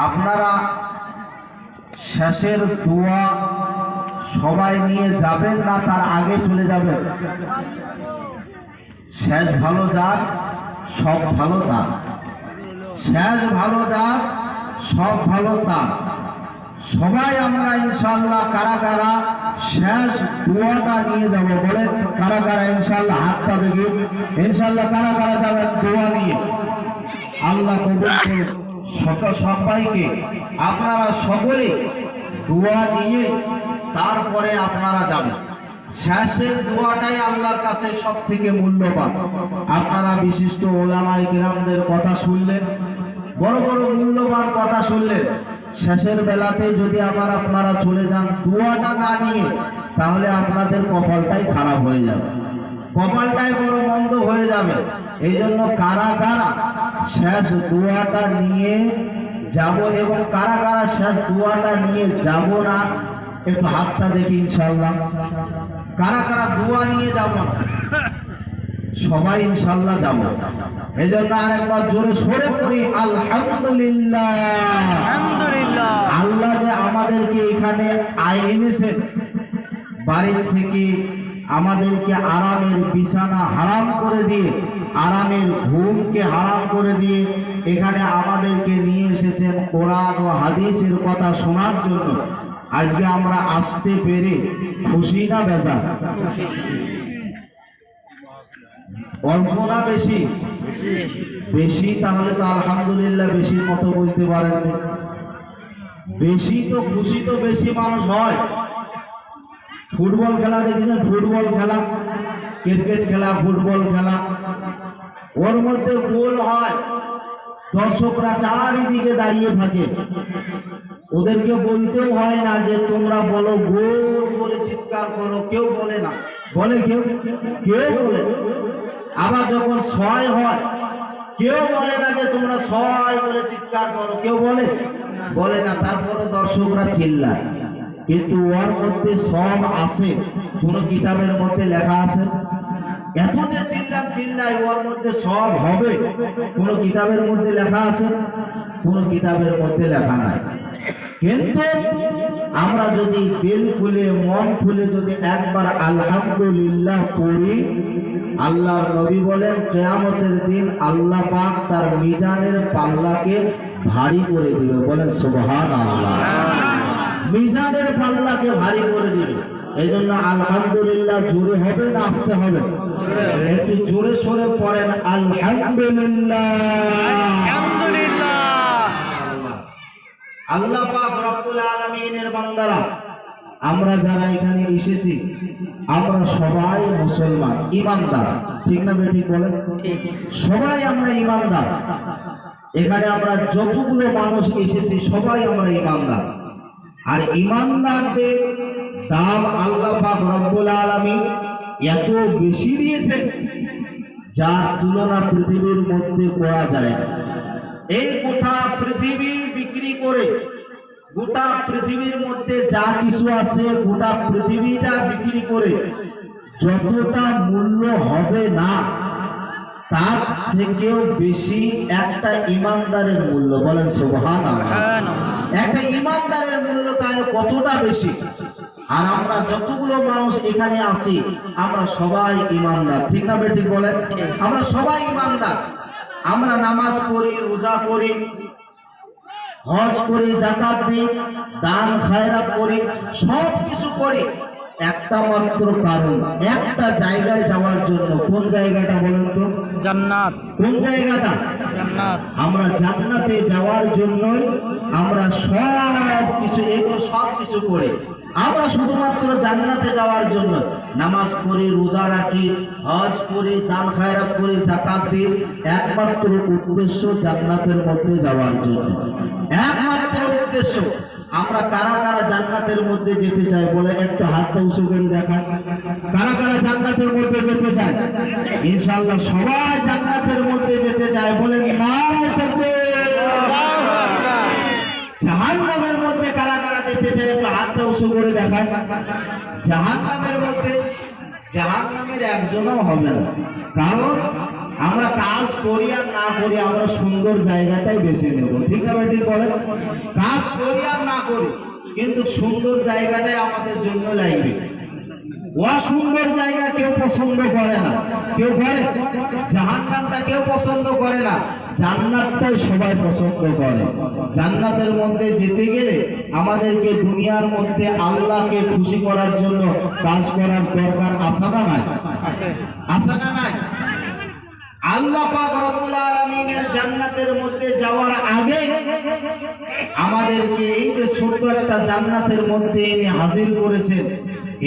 আপনারা শেষের দোয়া সবাই নিয়ে যাবেন না তার আগে চলে যাবেন? শেষ ভালো যাক সব ভালো তার, শেষ ভালো যাক সব ভালো তার। সবাই আমরা ইনশাআল্লাহ কারা কারা শেষ দোয়াটা নিয়ে যাব বলেন? কারা কারা ইনশাআল্লাহ হাতটা দেখি, ইনশাআল্লাহ কারা কারা যাবেন দোয়া নিয়ে? আল্লাহ কবুল করুন সবাইকে। আপনারা সকলে দোয়া নিয়ে তারপরে আপনারা যাবেন। শেষের দোয়াটাই আল্লাহর কাছে সব থেকে মূল্যবান। আপনারা বিশিষ্ট ওলামায়ে কেরামদের কথা শুনলেন, বড় বড় মূল্যবান কথা শুনলেন। শেষের বেলাতে যদি আবার আপনারা চলে যান দোয়াটা না নিয়ে, তাহলে আপনাদের কপালটাই খারাপ হয়ে যাবে, কপালটাই বড় মন্দ হয়ে যাবে। এই জন্য কারা কারা শেষ দোয়াটা নিয়ে যাব এবং কারা কারা শেষ দোয়াটা নিয়ে যাব না একটু হাতটা দেখি ইনশাআল্লাহ। কারা কারা দোয়া নিয়ে যাব না? সবাই ইনশাআল্লাহ যাব। এই জন্য আরেকবার জোরে সরে পড়ি আলহামদুলিল্লাহ। আলহামদুলিল্লাহ। আল্লাহ যে আমাদেরকে এখানে এনেছেন, বাড়ির থেকে আমাদেরকে আরামের বিছানা হারাম করে দিয়ে, আরামের ঘুমকে হারাম করে দিয়ে এখানে আমাদেরকে নিয়ে এসেছেন কোরআন ও হাদিসের কথা শোনার জন্য। আজকে আমরা আসতে পেরে খুশি না বেজার? অল্প না বেশি? বেশি। তাহলে তো আলহামদুলিল্লাহ বেশির মতো বলতে পারেননি। বেশি তো খুশি তো বেশি মানুষ হয়। ফুটবল খেলা দেখেছেন? ফুটবল খেলা, ক্রিকেট খেলা, ফুটবল খেলা, ওর মধ্যে গোল হয়, দর্শকরা চারিদিকে দাঁড়িয়ে থাকে। ওদেরকে বলতেও হয় না যে তোমরা বলো গোল বলে চিৎকার করো, কেউ বলে না। বলে কেউ? কেউ বলে। আবার যখন ৬ হয় কেউ বলে না যে তোমরা ৬ বলে চিৎকার করো, কেউ বলে? বলে না। তারপরও দর্শকরা চিল্লায়। কিন্তু ওর মধ্যে সব আছে, কোন কিতাবের মধ্যে লেখা আছে? এত যে চিল্লাই ওর মধ্যে সব হবে, কোন কিতাবের মধ্যে লেখা আছে? কোন কিতাবের মধ্যে লেখা নাই। কিন্তু আমরা যদি দিল খুলে মন খুলে যদি একবার আলহামদুলিল্লাহ পড়ি, আল্লাহর নবী বলেন কিয়ামতের দিন আল্লাহ পাক তার মিজানের পাল্লাকে ভারী করে দিবে। বলেন সুবহানাল্লাহ। মিজানের পাল্লাকে ভারী করে দিবে। এই জন্য আলহামদুলিল্লাহ জোরে হবে না আসতে হবে? একটু জোরে সরে পড়েন আলহামদুলিল্লাহ। আল্লাহ পাক রব্বুল আলামিনের বান্দারা, আমরা যারা এখানে এসেছি আমরা সবাই মুসলমান, ইমানদার। ঠিক না বেঠিক বলেন? সবাই আমরা ইমানদার। এখানে আমরা যতগুলো মানুষ এসেছি সবাই আমরা ইমানদার। আর ইমানদারদের দাম আল্লাহ পাক রব্বুল আলামিন এত বেশি দিয়েছেন যার তুলনা পৃথিবীর মধ্যে করা যায় না। এই গোটা পৃথিবী বিক্রি করে, গোটা পৃথিবীর মধ্যে যা কিছু আছে গোটা পৃথিবীটা বিক্রি করে যতটা মূল্য হবে না তার থেকেও বেশি একটা ইমানদারের মূল্য। বলেন সুবহানাল্লাহ। একটা ইমানদারের মূল্য তাহলে কতটা বেশি। আর আমরা যতগুলো মানুষ এখানে আছি আমরা সবাই ইমানদার। ঠিক না বেঠিক বলেন? আমরা সবাই ইমানদার। আমরা নামাজ পড়ি, রোজা করি, হজ করি, যাকাত দিই, দান খায়রাত করি, সব কিছু করি একটা মাত্র কারণ, একটা জায়গায় যাওয়ার জন্য। কোন জায়গাটা বলেন তো? জান্নাত। কোন জায়গাটা? জান্নাত। আমরা জান্নাতে যাওয়ার জন্যই আমরা সব কিছু, এগুলো সব কিছু করি। আমরা শুধুমাত্র জান্নাতে যাওয়ার জন্য নামাজ পড়ি, রোজা রাখি, হজ করি, দান খায়রাত করি, যাকাত দিই, একমাত্র উদ্দেশ্য জান্নাতের মধ্যে যাওয়ার জন্য। একমাত্র উদ্দেশ্য। আমরা কারা কারা জান্নাতের মধ্যে যেতে চাই বলে একটু হাতটা উঁচু করে দেখায়। কারা কারা জান্নাতের মধ্যে যেতে চায়? ইনশাআল্লাহ সবাই জান্নাতের মধ্যে যেতে চায়। বলেন নারায়ে তাকবীর। জাহান্নামের মধ্যে কারা কারা যেতে চায় একটু হাতটা উঁচু করে দেখায়। জাহান্নামের মধ্যে জাহান্নামের একজনও হবে না, কারণ আমরা কাজ করি আর না করি আমরা সুন্দর জায়গাটাই বেছে নেব, ঠিক না ভাই? ঠিক বলেন, কাজ করি আর না করি কিন্তু সুন্দর জায়গাটাই আমাদের জন্য লাগবে। অসুন্দর জায়গা কেউ পছন্দ করে না, কেউ করে? জাহান্নামটা কেউ পছন্দ করে না, জান্নাতটাই সবাই পছন্দ করে। জান্নাতের মধ্যে যেতে গেলে আমাদেরকে দুনিয়ার মধ্যে আল্লাহকে খুশি করার জন্য কাজ করার দরকার আছে না নাই? আছে না নাই? আল্লাহ পাক রব্বুল আলামিনের জান্নাতের মধ্যে যাওয়ার আগে আমাদেরকে এই যে ছোট্ট একটা জান্নাতের মধ্যে এনে হাজির করেছেন,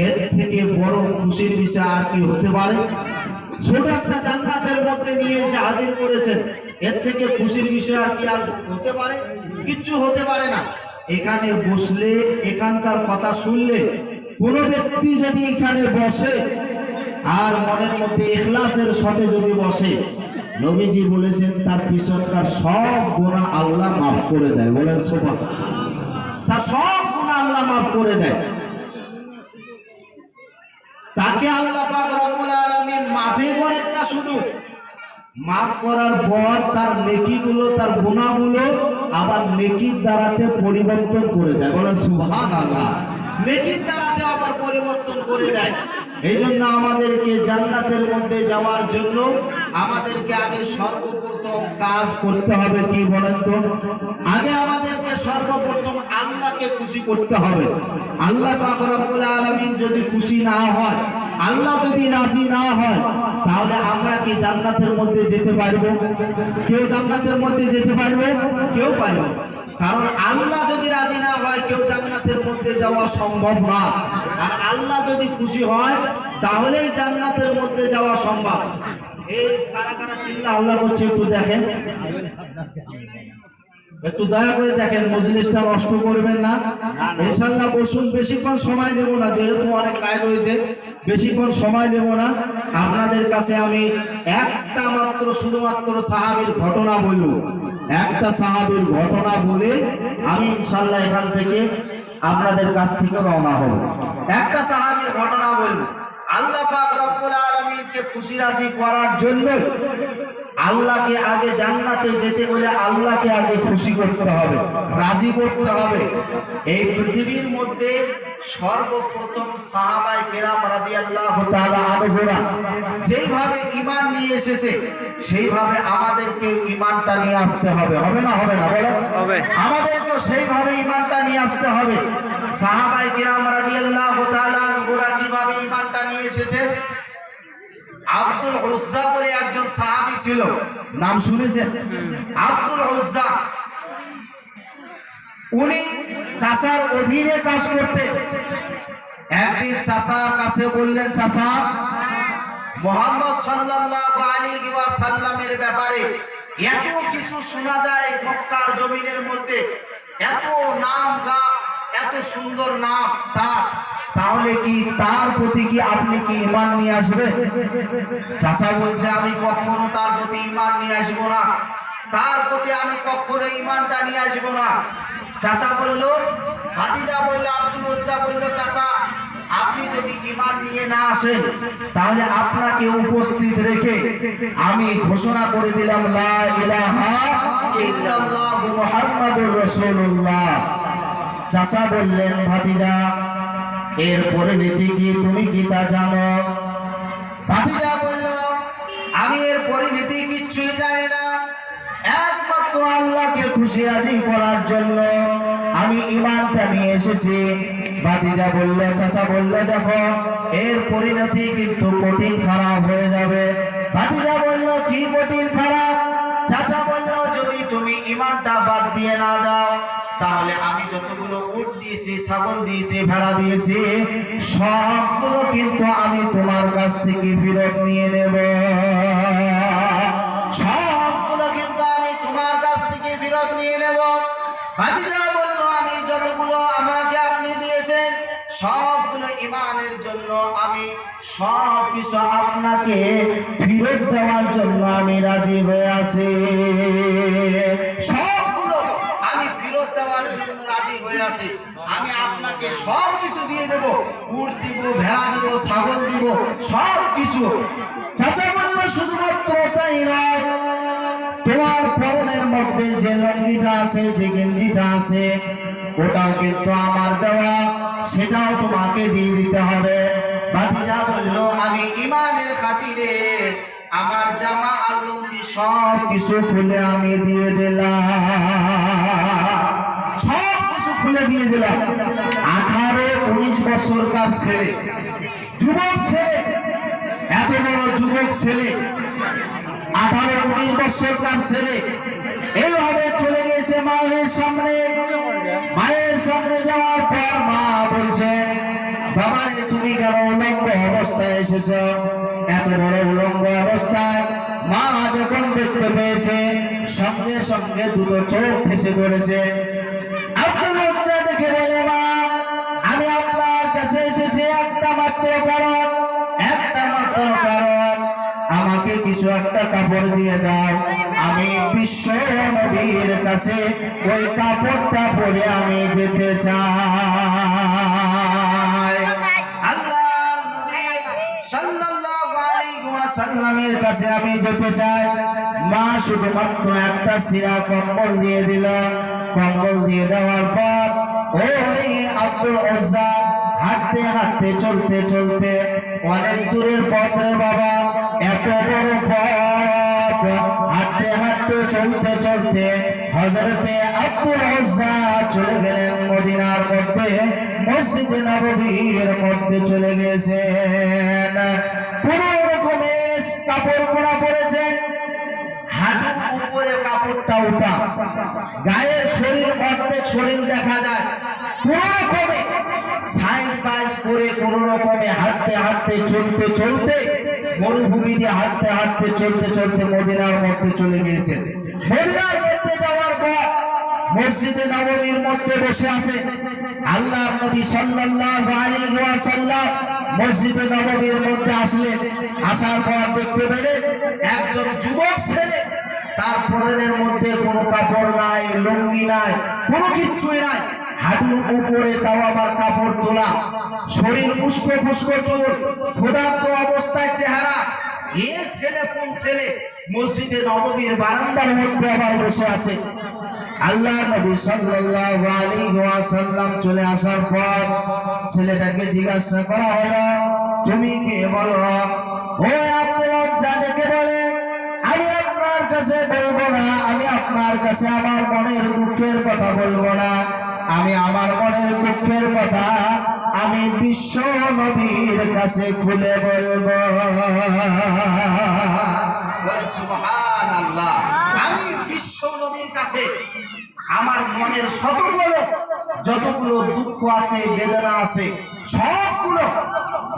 এর থেকে বড় খুশির বিষয় আর কি হতে পারে? ছোট একটা জান্নাতের মধ্যে নিয়ে এসে হাজির করেছেন, এর থেকে খুশির বিষয় আর কি আর হতে পারে? কিচ্ছু হতে পারে না। এখানে বসলে, এখানকার কথা শুনলে, কোন ব্যক্তি যদি এখানে বসে আর মনের মধ্যে ইখলাসের সাথে যদি বসে, নবীজি বলেছেন তার পিছনকার সব গুনাহ আল্লাহ মাফ করে দেয়। বলেন সুবহানাল্লাহ। তার সব গুনাহ আল্লাহ মাফ করে দেয়। তাকে আল্লাহ পাক রব্বুল আলামিন মাফই করেন না, শুধু মাফ করার পর তার নেকিগুলো, তার গুনাহগুলো আবার নেকির দ্বারাতে পরিবর্তন করে দেয়। বলেন সুবহানাল্লাহ। নেকির দ্বারাতে আবার পরিবর্তন করে দেয়। এই জন্য আমাদেরকে জান্নাতের মধ্যে যাওয়ার জন্য আমাদেরকে আগে সর্বপ্রথম কাজ করতে হবে কি বলেন তো? আগে আমাদেরকে সর্বপ্রথম আল্লাহকে খুশি করতে হবে। আল্লাহ পাক রব্বুল আলামিন যদি খুশি না হয়, আল্লাহ যদি রাজি না হয়, তাহলে আমরা কি জান্নাতের মধ্যে যেতে পারবো? কেউ জান্নাতের মধ্যে যেতে পারবে? কেউ পারবে না। কারণ আল্লাহ যদি রাজি না হয় কেউ জান্নাতের মধ্যে যাওয়া সম্ভব না। আর আল্লাহ যদি খুশি হয় তাহলেই জান্নাতের মধ্যে যাওয়া সম্ভব। এই কারা কারা চিল্লা আল্লাহ বলছে একটু দেখেন, একটু দয়া করে দেখেন, মজলিসটা নষ্ট করবেন না ইনশাআল্লাহ। বসুন, বেশিক্ষণ সময় নেব না, যেহেতু অনেক রায় রয়েছে, বেশিক্ষণ সময় নেব না। আপনাদের কাছে আমি একটা মাত্র, শুধুমাত্র সাহাবীর ঘটনা বলবো। একটা সাহাবীর ঘটনা বলে আমি ইনশাআল্লাহ এখান থেকে আপনাদের কাছ থেকে রওনা হব। একটা সাহাবীর ঘটনা বলবো। আল্লাহ পাক রব্বুল আলামিনকে খুশি রাজি করার জন্য আল্লাহকে আগে জান্নাতে যেতে হলে আল্লাহকে আগে খুশি করতে হবে, রাজি করতে হবে। এই পৃথিবীর মধ্যে সর্বপ্রথম সাহাবায়ে কেরাম রাদিয়াল্লাহু তাআলা আনহুরা যেইভাবে ঈমান নিয়ে এসেছে, সেইভাবে আমাদেরকে ঈমানটা নিয়ে আসতে হবে। হবে না? হবে না? বলেন হবে। আমাদেরকে সেইভাবে ঈমানটা নিয়ে আসতে হবে। সাহাবায়ে কেরাম রাদিয়াল্লাহু তাআলা আনহুরা কিভাবে ঈমানটা নিয়ে এসেছেন? আব্দুল উজ্জা বলে একজন সাহাবী ছিল, নাম শুনেছেন? আব্দুল উজ্জা, উনি চাচার অধীনে কাজ করতেন। একদিন চাচার কাছে বললেন, চাচা, মুহাম্মদ সাল্লাল্লাহু আলাইহি ওয়াসাল্লামের ব্যাপারে এত কিছু শোনা যায় মক্কার জমিনের মধ্যে, এত নাম গা, এত সুন্দর নাম তার, তাহলে কি তার প্রতি কি আপনি কি ঈমান নিয়ে আসবেন? চাচা বলছে, আমি কখনো তার প্রতি ঈমান নিয়ে আসবো না, তার প্রতি আমি কখনো ঈমানটা নিয়ে আসবো না। চাচা বলল, ভাতিজা বলল, আব্দুল উজ্জা বলল, চাচা আপনি যদি ঈমান নিয়ে না আসেন তাহলে আপনাকে উপস্থিত রেখে আমি ঘোষণা করে দিলাম, লা ইলাহা ইল্লাল্লাহু মুহাম্মাদুর রাসূলুল্লাহ। চাচা বললেন, ভাতিজা এর পরিণতি কি, তুমি কি তা জানো? ভাতিজা বলল, আমি এর পরিণতি কিচ্ছুই জানি না, একমাত্র আল্লাহকে খুশি রাজি করার জন্য আমি ঈমানটা নিয়ে এসেছি। ভাতিজা বলল, চাচা বলল, দেখো এর পরিণতি কিন্তু কঠিন খারাপ হয়ে যাবে। ভাতিজা বলল, কি কঠিন খারাপ? চাচা বলল, যদি তুমি ঈমানটা বাদ দিয়ে না দাও তাহলে আমি যতগুলো উট দিয়েছি, ছাগল দিয়েছি, ভেড়া দিয়েছি, সবগুলো কিন্তু আমি তোমার কাছ থেকে ফেরত নিয়ে নেব। সবগুলো কিন্তু আমি তোমার কাছ থেকে ফেরত নিয়ে নেব। ভাতিজা বলল, আমি যতগুলো আমাকে আপনি দিয়েছেন সবগুলো ঈমানের জন্য, আমি সব কিছু আপনাকে ফেরত দেওয়ার জন্য আমি রাজি হয়ে আছি। সবগুলো আমি ফেরত দেওয়ার জন্য রাজি হয়ে আছি। আমি আপনাকে সব কিছু দিয়ে দেব, উট দিব, ভেড়া দিব, ছাগল দিব, সব কিছু। চাচা বলল, শুধুমাত্র তাই নয়, আছে, যে গেঞ্জিটা আছে ওটাও কিন্তু আমার দেওয়া, সেটাও তোমাকে দিয়ে দিতে হবে। ভাতিজা বলল, আমি ইমানের খাতিরে আমার জামা আর লুঙ্গি সব কিছু খুলে আমি দিয়ে দিলাম, সব কিছু খুলে দিয়ে দিলাম। 18-19 বছরকার ছেলে, যুবক ছেলে, এত বড় যুবক ছেলে, 18-19 বছরকার ছেলে এইভাবে চলে গেছে মায়ের সামনে। মায়ের সামনে যাওয়ার পর মা বলছেন, বাবা রে, তুমি কেন উলঙ্গ অবস্থায় এসেছ? এত বড় উলঙ্গ অবস্থায় মা যখন দেখতে পেয়েছে সঙ্গে সঙ্গে দুটো চোখ ফেসে ধরেছে। আব্দুল উজ্জা দেখে বলে, মা, আমি আপনার কাছে এসেছি একটা মাত্র কারণ, একটা মাত্র কারণ, আমাকে কিছু একটা কাপড় দিয়ে দাও, আমি বিশ্ব নবীর কাছে ওই কাপড়টা পরে আমি যেতে চাই। আল্লাহর নবী সাল্লাল্লাহু আলাইহি ওয়াসাল্লামের কাছে আমি যেতে চাই। মা শুধুমাত্র একটা সিরা কম্বল দিয়ে দিল। কম্বল দিয়ে দেওয়ার পর ওই আব্দুল উজ্জা হাঁটতে হাঁটতে চলতে চলতে, অনেক দূরের পথ রে বাবা, এত বড় পথ, হাঁটতে হাঁটতে চলতে চলতে হযরতে আব্দুল উজ্জা চলে গেলেন মদিনার মধ্যে, মসজিদে নববীর মধ্যে চলে গেছেন। কোন রকমে কাপড় পরা পড়েছেন, হাঁটুর উপরে কাপড়টা উঠা, গায়ের শরীর অর্ধেক শরীর দেখা যায়। কোন রকমে সাইজ বাইজ করে কোন রকমে হাঁটতে হাঁটতে চলতে চলতে, মরুভূমি দিয়ে হাঁটতে হাঁটতে চলতে চলতে মদিনার মধ্যে চলে গিয়েছেন। মদিনার মধ্যে যাওয়ার পর মসজিদে নববীর মধ্যে বসে আছে। আল্লাহর নবী সাল্লাল্লাহু আলাইহি ওয়াসাল্লাম মসজিদে নববীর মধ্যে আসলেন। আসার পর দেখতে পেলেন একজন যুবক ছেলে, তার পরনের মধ্যে কোনো কাপড় নাই, লুঙ্গি নাই, কোনো কিচ্ছুই নাই, হাঁটুর উপরে তাও আবার কাপড় তোলা, শরীর উস্কো ফুস্কো চুল, ক্ষুধার্ত অবস্থায় চেহারা। এর ছেলে কোন ছেলে? মসজিদে নববীর বারান্দার মধ্যে আবার বসে আছে। আল্লাহ নবী সাল্লাল্লাহু আলাইহি ওয়াসাল্লাম চলে আসার পর ছেলেটাকে জিজ্ঞাসা করা হলো, তুমি কে বলো? ও আব্দুল উজ্জা ডেকে বলে, আমি আপনার কাছে বলবো না, আমি আপনার কাছে আমার মনের দুঃখের কথা বলবো না, আমি আমার মনের দুঃখের কথা আমি বিশ্ব নবীর কাছে খুলে বলবো। বলে সুবহানাল্লাহ, আমি বিশ্ব নবীর কাছে আমার মনের যতগুলো দুঃখ আছে, বেদনা আছে, সবগুলো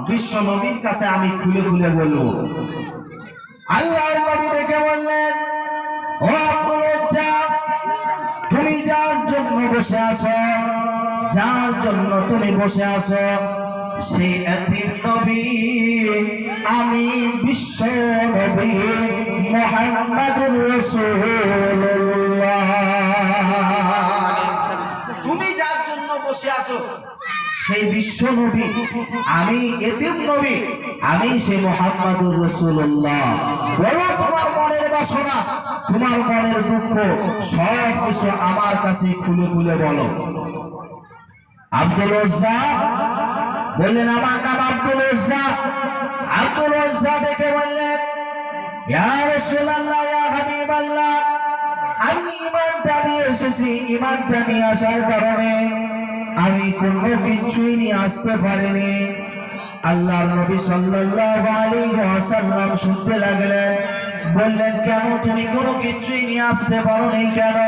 বিশ্ব নবীর কাছে আমি খুলে খুলে বলবো। আল্লাহর নবী দেখে বললেন, ও আব্দুল উজ্জা, তুমি যার জন্য বসে আছো, যার জন্য তুমি বসে আছো, সেই এতিম নবী আমি বিশ্ব নবী মুহাম্মদুর রাসূলুল্লাহ। তুমি যার জন্য বসে আছো সেই বিশ্ব নবী, আমি এতিম নবী, আমি সেই মুহাম্মদুর রাসূলুল্লাহ। বলো তোমার মনের বাসনা, তোমার মনের দুঃখ সব কিছু আমার কাছে খুলে খুলে বলো। আব্দুল উজ্জা বললেন, আমার নাম আব্দুল উজ্জা। আব্দুল উজ্জা দেখে বললেন, ইয়া রাসূলুল্লাহ, ইয়া হাবিবাল্লাহ, আমি ঈমানটা নিয়ে এসেছি, ঈমানটা নিয়ে আসার কারণে আমি কোনো কিছুই নিয়ে আসতে পারিনি। আল্লাহর নবী সাল্লাল্লাহু আলাইহি ওয়াসাল্লাম শুনতে লাগলেন, বললেন, কেন তুমি কোনো কিছুই নিয়ে আসতে পারোনি কেন?